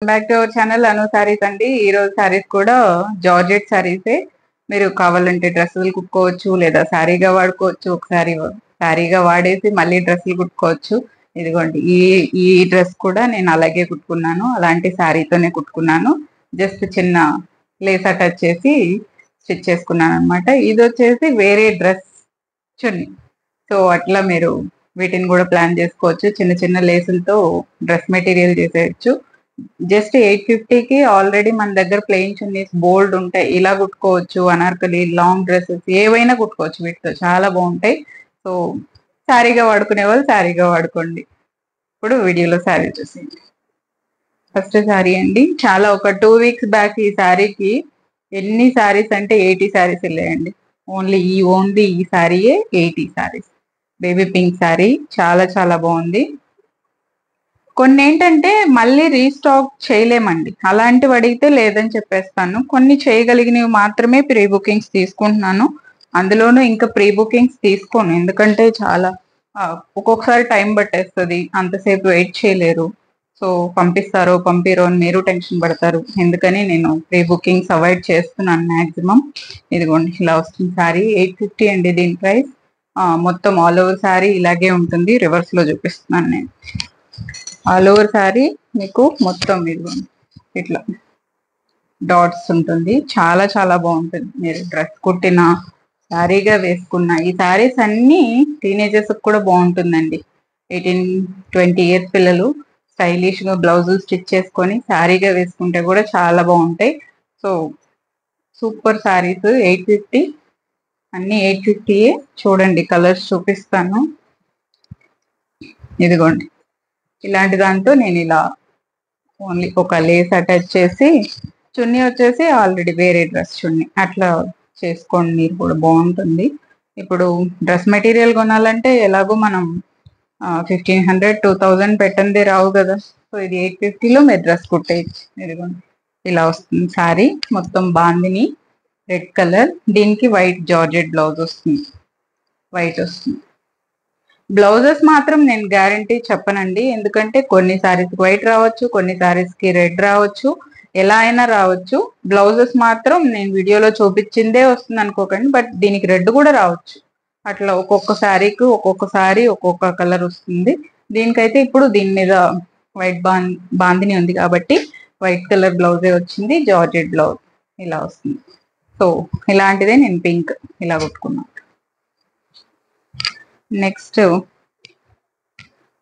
Back to our channel అను సారీస్ అండి. ఈ రోజు సారీస్ కూడా జార్జెట్ సారీసే. మీరు కావాలంటే డ్రెస్సులు కుట్టుకోవచ్చు, లేదా శారీగా వాడుకోవచ్చు. ఒకసారి శారీగా వాడేసి మళ్ళీ డ్రెస్సులు కుట్టుకోవచ్చు. ఇదిగోండి, ఈ ఈ డ్రెస్ కూడా నేను అలాగే కుట్టుకున్నాను. అలాంటి శారీతోనే కుట్టుకున్నాను. జస్ట్ చిన్న లేస్ అటాచ్ చేసి స్టిచ్ చేసుకున్నాను అనమాట. ఇది వచ్చేసి వేరే డ్రెస్ చున్నీ. సో అట్లా మీరు వీటిని కూడా ప్లాన్ చేసుకోవచ్చు. చిన్న చిన్న లేసులతో డ్రెస్ మెటీరియల్ చేసేయచ్చు. జస్ట్ 850కి ఆల్రెడీ మన దగ్గర ప్లెయిన్ చున్నీస్ బోల్డ్ ఉంటాయి. ఇలా కుట్టుకోవచ్చు. అనార్కలి, లాంగ్ డ్రెస్సెస్ ఏవైనా కుట్టుకోవచ్చు వీటితో, చాలా బాగుంటాయి. సో శారీగా వాడుకునే వాళ్ళు శారీగా వాడుకోండి. ఇప్పుడు వీడియోలో శారీ చూసేయండి. ఫస్ట్ శారీ అండి, చాలా ఒక 2 వీక్స్ బ్యాక్ ఈ శారీకి ఎన్ని శారీస్ అంటే 80 శారీస్ వెళ్ళాయండి. ఓన్లీ ఈ శారీయే 80 శారీస్. బేబీ పింక్ శారీ, చాలా చాలా బాగుంది. కొన్ని ఏంటంటే మళ్ళీ రీస్టాక్ చేయలేమండి. అలాంటివి అడిగితే లేదని చెప్పేస్తాను. కొన్ని చేయగలిగినవి మాత్రమే ప్రీ బుకింగ్స్ తీసుకుంటున్నాను. అందులోనూ ఇంకా ప్రీ బుకింగ్స్ తీసుకోను, ఎందుకంటే చాలా ఒక్కొక్కసారి టైం పట్టేస్తుంది. అంతసేపు వెయిట్ చేయలేరు. సో పంపిస్తారో పంపిరో అని మీరు టెన్షన్ పడతారు. ఎందుకని నేను ప్రీ బుకింగ్స్ అవాయిడ్ చేస్తున్నాను మ్యాక్సిమం. ఇదిగోండి, ఇలా వస్తుంది శారీ. 850 అండి దీని ప్రైస్. మొత్తం ఆల్ ఓవర్ శారీ ఇలాగే ఉంటుంది. రివర్స్ లో చూపిస్తున్నాను నేను. ఆల్ ఓవర్ శారీ మీకు మొత్తం ఇట్లా డాట్స్ ఉంటుంది. చాలా చాలా బాగుంటుంది. మీరు డ్రెస్ కుట్టిన, శారీగా వేసుకున్న, ఈ శారీస్ అన్ని టీనేజర్స్ కూడా బాగుంటుందండి. 18-20 ఇయర్స్ పిల్లలు స్టైలిష్ గా బ్లౌజులు స్టిచ్ చేసుకొని శారీగా వేసుకుంటే కూడా చాలా బాగుంటాయి. So super saris. 850, అన్ని 850. చూడండి, కలర్స్ చూపిస్తాను. ఇదిగోండి, ఇలాంటి దాంతో నేను ఇలా ఓన్లీ ఒక లేస్ అటాచ్ చేసి, చున్నీ వచ్చేసి ఆల్రెడీ వేరే డ్రెస్ చున్నీ, అట్లా చేసుకోండి మీరు కూడా, బాగుంటుంది. ఇప్పుడు డ్రెస్ మెటీరియల్ కొనాలంటే ఎలాగో మనం 1500-2000 పెట్టందే రావు కదా. సో ఇది 850లో మీరు డ్రెస్ కుట్టేయచ్చు. ఇదిగోండి, ఇలా వస్తుంది శారీ. మొత్తం బాందిని రెడ్ కలర్, దీనికి వైట్ జార్జెట్ బ్లౌజ్ వస్తుంది. వైట్ వస్తుంది. బ్లౌజెస్ మాత్రం నేను గ్యారంటీ చెప్పనండి, ఎందుకంటే కొన్ని సారీస్ వైట్ రావచ్చు, కొన్ని సారీస్ కి రెడ్ రావచ్చు, ఎలా అయినా రావచ్చు. బ్లౌజెస్ మాత్రం నేను వీడియోలో చూపించిందే వస్తుంది అనుకోకండి, బట్ దీనికి రెడ్ కూడా రావచ్చు. అట్లా ఒక్కొక్క శారీకి ఒక్కొక్క కలర్ వస్తుంది. దీనికైతే ఇప్పుడు దీని మీద వైట్ బాందిని ఉంది కాబట్టి వైట్ కలర్ బ్లౌజే వచ్చింది. జార్జెట్ బ్లౌజ్ ఇలా వస్తుంది. సో ఇలాంటిదే నేను పింక్ ఇలా కొట్టుకున్నాను. నెక్స్ట్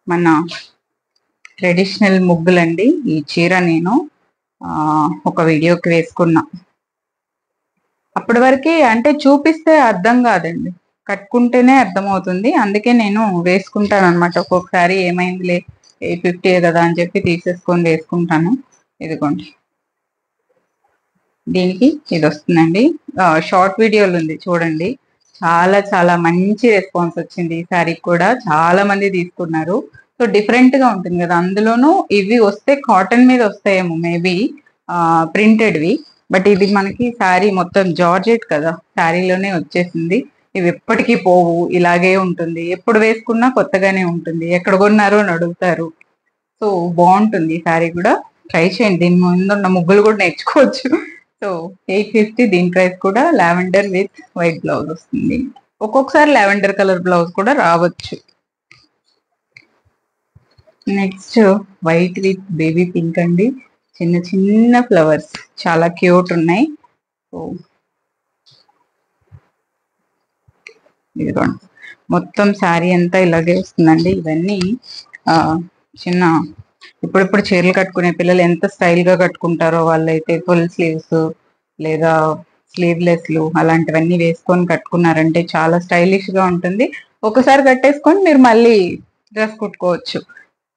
మన ట్రెడిషనల్ ముగ్గులండి. ఈ చీర నేను ఒక వీడియోకి వేసుకున్నా. అప్పటి వరకు అంటే చూపిస్తే అర్థం కాదండి, కట్టుకుంటేనే అర్థమవుతుంది. అందుకే నేను వేసుకుంటాను అనమాట. ఒక్కొక్కసారి ఏమైందిలే 850 కదా అని చెప్పి తీసేసుకొని వేసుకుంటాను. ఇదిగోండి, దీనికి ఇది వస్తుందండి. షార్ట్ వీడియోలు ఉంది చూడండి. చాలా చాలా మంచి రెస్పాన్స్ వచ్చింది. ఈ శారీకి కూడా చాలా మంది తీసుకున్నారు. సో డిఫరెంట్ గా ఉంటుంది కదా. అందులోనూ ఇవి వస్తే కాటన్ మీద వస్తాయేమో మేబీ, ప్రింటెడ్వి. బట్ ఇది మనకి శారీ మొత్తం జార్జెట్ కదా, శారీలోనే వచ్చేసింది. ఇవి ఎప్పటికీ పోవు, ఇలాగే ఉంటుంది. ఎప్పుడు వేసుకున్నా కొత్తగానే ఉంటుంది. ఎక్కడ కొన్నారో అని అడుగుతారు. సో బాగుంటుంది ఈ శారీ కూడా, ట్రై చేయండి. దీని ముందు ఉన్న ముగ్గులు కూడా నేర్చుకోవచ్చు. సో 850 దీని ప్రైస్ కూడా. లావెండర్ విత్ వైట్ బ్లౌజ్ వస్తుంది. ఒక్కొక్కసారి లావెండర్ కలర్ బ్లౌజ్ కూడా రావచ్చు. Next white with baby pink అండి. చిన్న చిన్న ఫ్లవర్స్ చాలా క్యూట్ ఉన్నాయి. సో ఇదిగోండి, మొత్తం శారీ అంతా ఇలాగే వస్తుందండి. ఇవన్నీ చిన్న ఇప్పుడిప్పుడు చీరలు కట్టుకునే పిల్లలు ఎంత స్టైల్ గా కట్టుకుంటారో వాళ్ళైతే ఫుల్ స్లీవ్స్ లేదా స్లీవ్లెస్లు అలాంటివన్నీ వేసుకొని కట్టుకున్నారంటే చాలా స్టైలిష్ గా ఉంటుంది. ఒకసారి కట్టేసుకొని మీరు మళ్ళీ డ్రెస్ కుట్టుకోవచ్చు.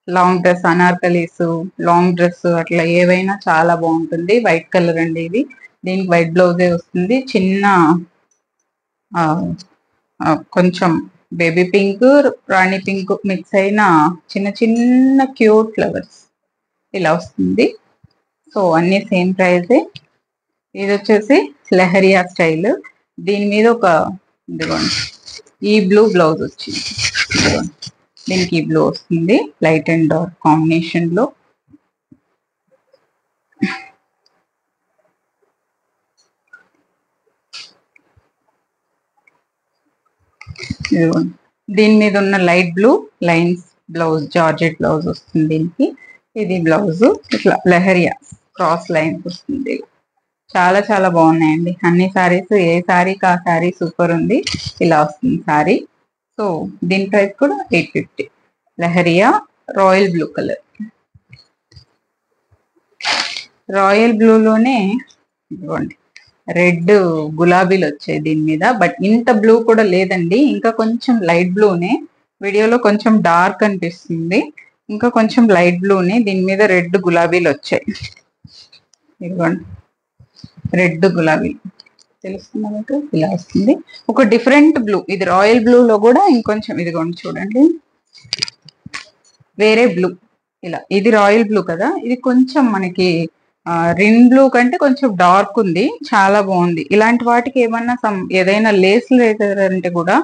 Long dress, anarkalis, long dress అట్లా ఏవైనా చాలా బాగుంటుంది. వైట్ కలర్ అండి ఇది. దీనికి వైట్ బ్లౌజే వస్తుంది. చిన్న కొంచెం బేబీ పింక్, రాణి పింక్ మిక్స్ అయిన చిన్న చిన్న క్యూట్ ఫ్లవర్స్ ఇలా వస్తుంది. సో అన్ని సేమ్ ప్రైజే. ఇది వచ్చేసి లెహరియా స్టైల్. దీని మీద ఒక ఇదిగోండి ఈ బ్లూ బ్లౌజ్ వచ్చింది. దీనికి ఈ బ్లూ వస్తుంది, లైట్ అండ్ డార్క్ కాంబినేషన్ లో. ఇదిగోండి. దీని మీద ఉన్న light blue lines blouse, georgette blouse వస్తుంది దీనికి. ఇది బ్లౌజ్ ఇట్లా లెహరియా క్రాస్ లైన్స్ వస్తుంది. చాలా చాలా బాగున్నాయండి అన్ని సారీస్. ఏ సారీకి ఆ సారీ సూపర్ ఉంది. ఇలా వస్తుంది సారీ. సో దీని ప్రైస్ కూడా 850. Leheriya royal blue colour. రాయల్ బ్లూలోనే ఇదిగోండి రెడ్ గులాబీలు వచ్చాయి దీని మీద. బట్ ఇంత బ్లూ కూడా లేదండి, ఇంకా కొంచెం లైట్ బ్లూనే. వీడియోలో కొంచెం డార్క్ అనిపిస్తుంది, ఇంకా కొంచెం లైట్ బ్లూనే. దీని మీద రెడ్ గులాబీలు వచ్చాయి. ఇదిగోండి రెడ్ గులాబీ తెలుస్తుందా మీకు? ఇలా వస్తుంది. ఒక డిఫరెంట్ బ్లూ ఇది. రాయల్ బ్లూలో కూడా ఇంకొంచెం ఇదిగోండి చూడండి వేరే బ్లూ. ఇలా ఇది రాయల్ బ్లూ కదా, ఇది కొంచెం మనకి రిన్ బ్లూ కంటే కొంచెం డార్క్ ఉంది. చాలా బాగుంది. ఇలాంటి వాటికి ఏమన్నా ఏదైనా లేస్లు వేసారంటే కూడా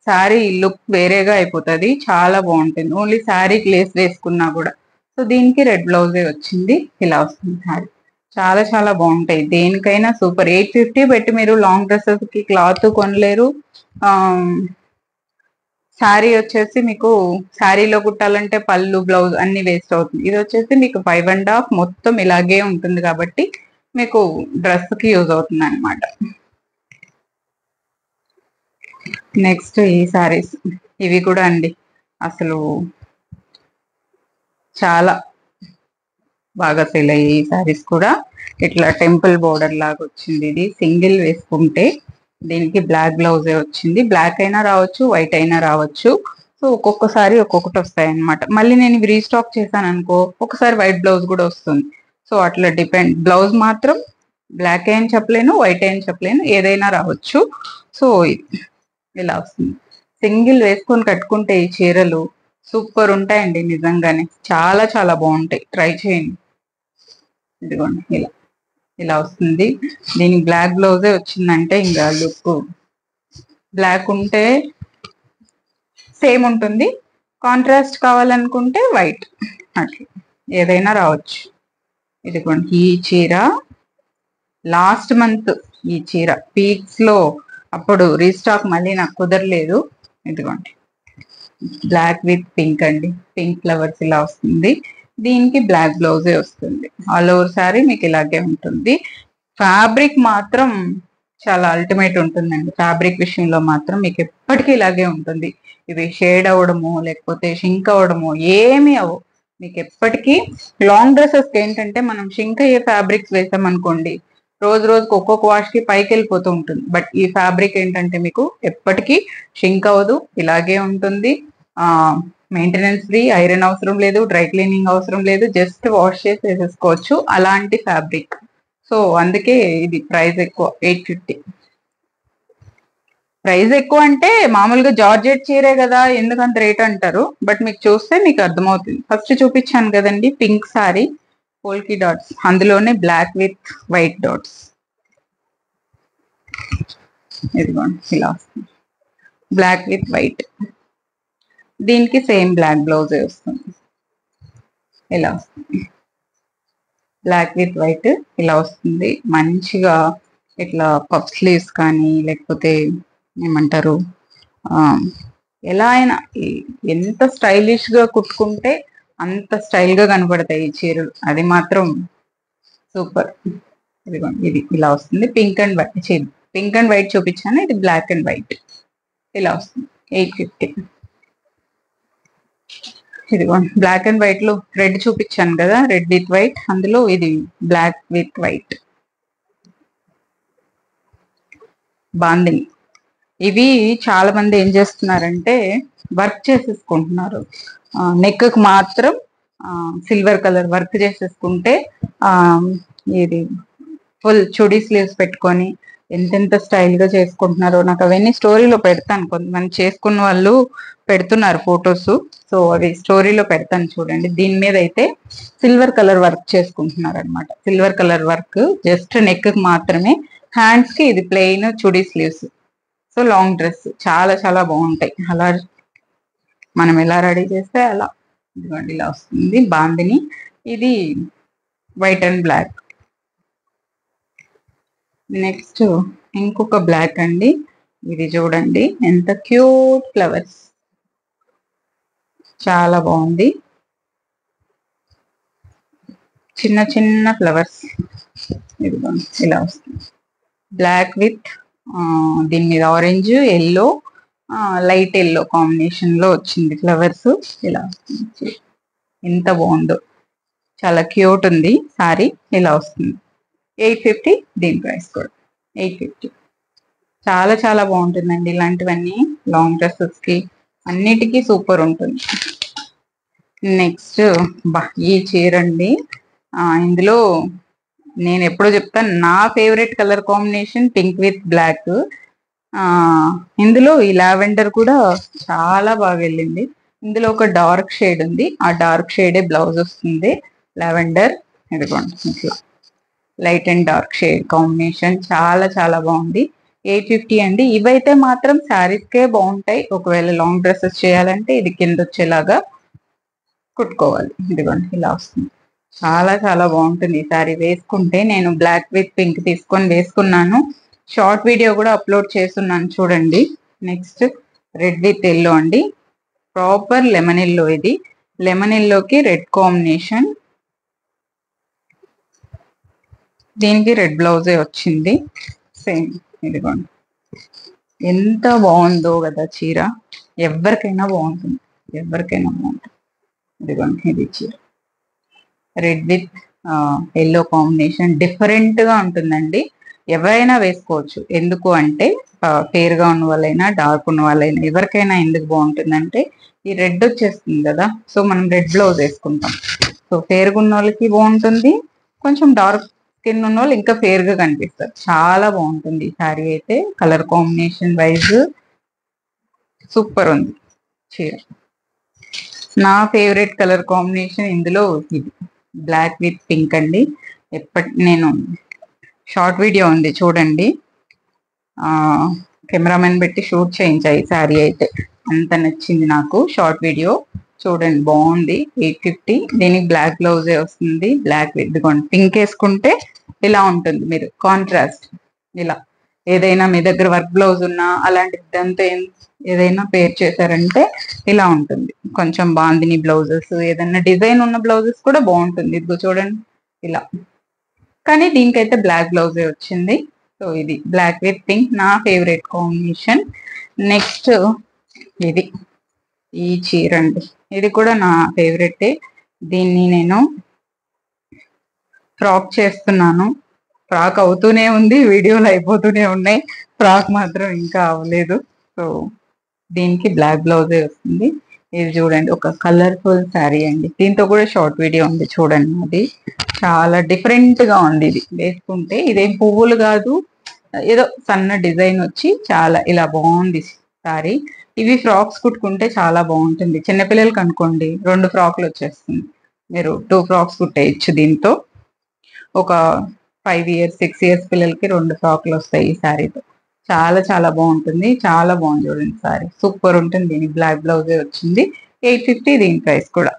శారీ లుక్ వేరేగా అయిపోతుంది. చాలా బాగుంటుంది ఓన్లీ శారీకి లేస్ వేసుకున్నా కూడా. సో దీనికి రెడ్ బ్లౌజే వచ్చింది. ఇలా వస్తుంది శారీ. చాలా చాలా బాగుంటాయి. దేనికైనా సూపర్. 850 పెట్టి మీరు లాంగ్ డ్రెస్సెస్ కి క్లాత్ కొనలేరు. శారీ వచ్చేసి మీకు శారీలో కుట్టాలంటే పళ్ళు బ్లౌజ్ అన్ని వేస్ట్ అవుతుంది. ఇది వచ్చేసి మీకు 5.5 మొత్తం ఇలాగే ఉంటుంది కాబట్టి మీకు డ్రెస్ కి యూజ్ అవుతుంది అనమాట. నెక్స్ట్ ఈ శారీస్ ఇవి కూడా అండి అసలు చాలా బాగా సేల్ అయ్యాయి ఈ శారీస్ కూడా. ఇట్లా టెంపుల్ బోర్డర్ లాగా వచ్చింది. ఇది సింగిల్ వేసుకుంటే దీనికి బ్లాక్ బ్లౌజే వచ్చింది. బ్లాక్ అయినా రావచ్చు, వైట్ అయినా రావచ్చు. సో ఒక్కొక్కసారి ఒక్కొక్కటి వస్తాయి అనమాట. మళ్ళీ నేను ఇవి రీస్టాక్ చేశాను అనుకో, ఒకసారి వైట్ బ్లౌజ్ కూడా వస్తుంది. సో అట్లా డిపెండ్. బ్లౌజ్ మాత్రం బ్లాక్ అని చెప్పలేను, వైట్ అని చెప్పలేను, ఏదైనా రావచ్చు. సో ఇలా వస్తుంది. సింగిల్ వేసుకొని కట్టుకుంటే ఈ చీరలు సూపర్ ఉంటాయండి నిజంగానే. చాలా చాలా బాగుంటాయి. ట్రై చేయండి. ఇదిగోండి ఇలా ఇలా వస్తుంది. దీనికి బ్లాక్ బ్లౌజే వచ్చిందంటే ఇంకా లుక్ బ్లాక్ ఉంటే సేమ్ ఉంటుంది. కాంట్రాస్ట్ కావాలనుకుంటే వైట్, అట్లా ఏదైనా రావచ్చు. ఇదిగోండి ఈ చీర లాస్ట్ మంత్ ఈ చీర పీక్స్ లో అప్పుడు రీస్టాక్ మళ్ళీ నాకు కుదరలేదు. ఇదిగోండి బ్లాక్ విత్ పింక్ అండి. పింక్ ఫ్లవర్స్ ఇలా వస్తుంది. దీనికి బ్లాక్ బ్లౌజే వస్తుంది. ఆల్ ఓవర్ సారీ మీకు ఇలాగే ఉంటుంది. ఫ్యాబ్రిక్ మాత్రం చాలా అల్టిమేట్ ఉంటుందండి. ఫ్యాబ్రిక్ విషయంలో మాత్రం మీకు ఎప్పటికీ ఇలాగే ఉంటుంది. ఇవి షేడ్ అవ్వడము లేకపోతే షింక్ అవ్వడము ఏమి అవ్వవు మీకు ఎప్పటికీ. లాంగ్ డ్రెస్సెస్ ఏంటంటే మనం షింక్ అయ్యే ఫ్యాబ్రిక్స్ వేసామనుకోండి రోజు రోజుకి ఒక్కొక్క వాష్ కి పైకి వెళ్ళిపోతూ ఉంటుంది. బట్ ఈ ఫ్యాబ్రిక్ ఏంటంటే మీకు ఎప్పటికీ షింక్ అవ్వదు, ఇలాగే ఉంటుంది. మెయింటెనెన్స్ ఫ్రీ, ఐరన్ అవసరం లేదు, డ్రై క్లీనింగ్ అవసరం లేదు, జస్ట్ వాష్ చేసి వేసేసుకోవచ్చు అలాంటి ఫ్యాబ్రిక్. సో అందుకే ఇది ప్రైస్ ఎక్కువ 850. ప్రైస్ ఎక్కువ అంటే మామూలుగా జార్జెట్ చీరే కదా ఎందుకంత రేట్ అంటారు. బట్ మీకు చూస్తే మీకు అర్థమవుతుంది. ఫస్ట్ చూపించాను కదండి పింక్ సారీ పోల్కి డాట్స్, అందులోనే బ్లాక్ విత్ వైట్ డాట్స్. ఇదిగోండి ఇలా వస్తుంది బ్లాక్ విత్ వైట్. దీనికి సేమ్ బ్లాక్ బ్లౌజ్ వస్తుంది. ఇలా వస్తుంది బ్లాక్ విత్ వైట్ ఇలా వస్తుంది. మంచిగా ఇట్లా పఫ్ స్లీవ్స్ కానీ లేకపోతే ఏమంటారు ఎలా అయినా ఎంత స్టైలిష్ గా కుట్టుకుంటే అంత స్టైల్ గా కనపడతాయి ఈ చీరలు. అది మాత్రం సూపర్. ఇదిగోండి ఇది ఇలా వస్తుంది. Pink and white, pink and white చూపించాను, ఇది బ్లాక్ అండ్ వైట్ ఇలా వస్తుంది. 850. ఇదిగోండి బ్లాక్ అండ్ వైట్ లో రెడ్ చూపించాను కదా, రెడ్ విత్ వైట్, అందులో ఇది బ్లాక్ విత్ వైట్. బాందిని ఇవి చాలా మంది ఏం చేస్తున్నారంటే వర్క్ చేసేసుకుంటున్నారు. నెక్ కు మాత్రం సిల్వర్ కలర్ వర్క్ చేసేసుకుంటే ఇది ఫుల్ చుడీ స్లీవ్స్ పెట్టుకొని ఎంతెంత స్టైల్ గా చేసుకుంటున్నారో. నాకు అవన్నీ స్టోరీలో పెడతాను. కొంతమంది చేసుకున్న వాళ్ళు పెడుతున్నారు ఫొటోస్. సో అవి స్టోరీలో పెడతాను చూడండి. దీని మీద అయితే సిల్వర్ కలర్ వర్క్ చేసుకుంటున్నారు అనమాట. Silver colour work just neck కి మాత్రమే. హ్యాండ్స్ కి ఇది plain chudi sleeves. So long dress చాలా చాలా బాగుంటాయి. అలా మనం ఎలా రెడీ చేస్తే అలా. ఇదిగోండి ఇలా వస్తుంది బాందిని. ఇది వైట్ అండ్ బ్లాక్. నెక్స్ట్ ఇంకొక బ్లాక్ అండి. ఇది చూడండి ఎంత క్యూట్ ఫ్లవర్స్, చాలా బాగుంది. చిన్న చిన్న ఫ్లవర్స్ ఇదిగోండి ఇలా వస్తుంది. బ్లాక్ విత్ దీని మీద orange, yellow, light yellow combination లో వచ్చింది ఫ్లవర్స్. ఇలా వస్తుంది, ఎంత బాగుందో, చాలా క్యూట్ ఉంది సారీ. ఇలా వస్తుంది 850, దీని ప్రైస్ కూడా 850. చాలా చాలా బాగుంటుందండి ఇలాంటివన్నీ, లాంగ్ డ్రెస్సెస్ కి అన్నిటికీ సూపర్ ఉంటుంది. నెక్స్ట్ ఈ చీర అండి, ఇందులో నేను ఎప్పుడో చెప్తాను, నా favourite colour combination pink with black. ఇందులో ఈ లావెండర్ కూడా చాలా బాగా వెళ్ళింది. ఇందులో ఒక డార్క్ షేడ్ ఉంది, ఆ డార్క్ షేడే బ్లౌజ్ వస్తుంది. లావెండర్ ఇదిగోండి ఇట్లా light and dark shade combination, చాలా చాలా బాగుంది. 850 అండి. ఇవైతే మాత్రం శారీస్కే బాగుంటాయి. ఒకవేళ లాంగ్ డ్రెస్సెస్ చేయాలంటే ఇది కింద వచ్చేలాగా కుట్టుకోవాలి. ఇదిగోండి ఇలా వస్తుంది, చాలా చాలా బాగుంటుంది ఈ సారీ వేసుకుంటే. నేను బ్లాక్ విత్ పింక్ తీసుకొని వేసుకున్నాను, షార్ట్ వీడియో కూడా అప్లోడ్ చేస్తున్నాను చూడండి. నెక్స్ట్ రెడ్ విత్ ఎల్లో అండి, ప్రాపర్ లెమన్ ఎల్లో. ఇది లెమన్ ఎల్లోకి రెడ్ కాంబినేషన్, దీనికి రెడ్ బ్లౌజే వచ్చింది సేమ్. ఇదిగోండి ఎంత బాగుందో కదా చీర, ఎవరికైనా బాగుంటుంది, ఎవరికైనా బాగుంటుంది. ఇదిగోండి ఇది చీర red with yellow combination, different గా ఉంటుందండి. ఎవరైనా వేసుకోవచ్చు. ఎందుకు అంటే ఫేర్ గా ఉన్న వాళ్ళైనా డార్క్ ఉన్న వాళ్ళైనా ఎవరికైనా ఎందుకు బాగుంటుందంటే ఈ రెడ్ వచ్చేస్తుంది కదా, సో మనం రెడ్ బ్లౌజ్ వేసుకుంటాం. సో ఫేర్ గా ఉన్న వాళ్ళకి బాగుంటుంది, కొంచెం డార్క్ స్కిన్ ఉన్న వాళ్ళు ఇంకా ఫేర్ గా కనిపిస్తారు. చాలా బాగుంటుంది ఈ శారీ అయితే, కలర్ కాంబినేషన్ వైజ్ సూపర్ ఉంది చీర. నా ఫేవరెట్ కలర్ కాంబినేషన్ ఇందులో ఇది బ్లాక్ విత్ పింక్ అండి. నేను షార్ట్ వీడియో ఉంది చూడండి, కెమెరామెన్ పెట్టి షూట్ చేయించాయి ఈ శారీ అయితే, అంత నచ్చింది నాకు. షార్ట్ వీడియో చూడండి, బాగుంది. 850, దీనికి బ్లాక్ బ్లౌజే వస్తుంది. బ్లాక్ విత్ పింక్ వేసుకుంటే ఇలా ఉంటుంది, మీరు కాంట్రాస్ట్ ఇలా ఏదైనా మీ దగ్గర వర్క్ బ్లౌజ్ ఉన్నా అలాంటి దాంతో ఏదైనా పేర్ చేశారంటే ఇలా ఉంటుంది. కొంచెం బాందిని బ్లౌజెస్, ఏదైనా డిజైన్ ఉన్న బ్లౌజెస్ కూడా బాగుంటుంది. ఇదిగో చూడండి ఇలా, కానీ దీనికైతే బ్లాక్ బ్లౌజే వచ్చింది. సో ఇది బ్లాక్ విత్ పింక్, నా ఫేవరెట్ కాంబినేషన్. నెక్స్ట్ ఇది ఈ చీర అండి, ఇది కూడా నా ఫేవరెటే. దీన్ని నేను ఫ్రాక్ చేస్తున్నాను, ఫ్రాక్ అవుతూనే ఉంది, వీడియోలు అయిపోతూనే ఉన్నాయి, ఫ్రాక్ మాత్రం ఇంకా అవ్వలేదు. సో దీనికి బ్లాక్ బ్లౌజే వస్తుంది. ఇది చూడండి ఒక కలర్ఫుల్ శారీ అండి, దీంతో కూడా షార్ట్ వీడియో ఉంది చూడండి. అది చాలా డిఫరెంట్ గా ఉంది, ఇది వేసుకుంటే ఇదేం పువ్వులు కాదు, ఏదో సన్న డిజైన్ వచ్చి చాలా ఇలా బాగుంది శారీ. ఇవి ఫ్రాక్స్ కుట్టుకుంటే చాలా బాగుంటుంది. చిన్నపిల్లలకి అనుకోండి 2 ఫ్రాక్లు వచ్చేస్తుంది, మీరు 2 ఫ్రాక్స్ కుట్టేయచ్చు దీంతో. ఒక 5 ఇయర్స్ 6 ఇయర్స్ పిల్లలకి 2 ఫ్రాక్లు వస్తాయి ఈ శారీతో. చాలా చాలా బాగుంటుంది, చాలా బాగుంది చూడండి సారీ, సూపర్ ఉంటుంది. దీనికి బ్లాక్ బ్లౌజే వచ్చింది. 850 దీని ప్రైస్ కూడా.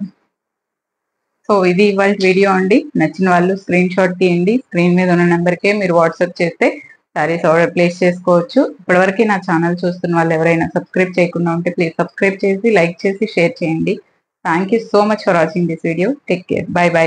సో ఇది ఇవాళ వీడియో అండి. నచ్చిన వాళ్ళు స్క్రీన్ షాట్ తీయండి, స్క్రీన్ మీద ఉన్న నెంబర్కే మీరు వాట్సాప్ చేస్తే సారీస్ ఆర్డర్ ప్లేస్ చేసుకోవచ్చు. ఇప్పటివరకు నా ఛానల్ చూస్తున్న వాళ్ళు ఎవరైనా సబ్స్క్రైబ్ చేయకుండా ఉంటే ప్లీజ్ సబ్స్క్రైబ్ చేసి, లైక్ చేసి, షేర్ చేయండి. Thank you so much for watching this video. Take care, by by.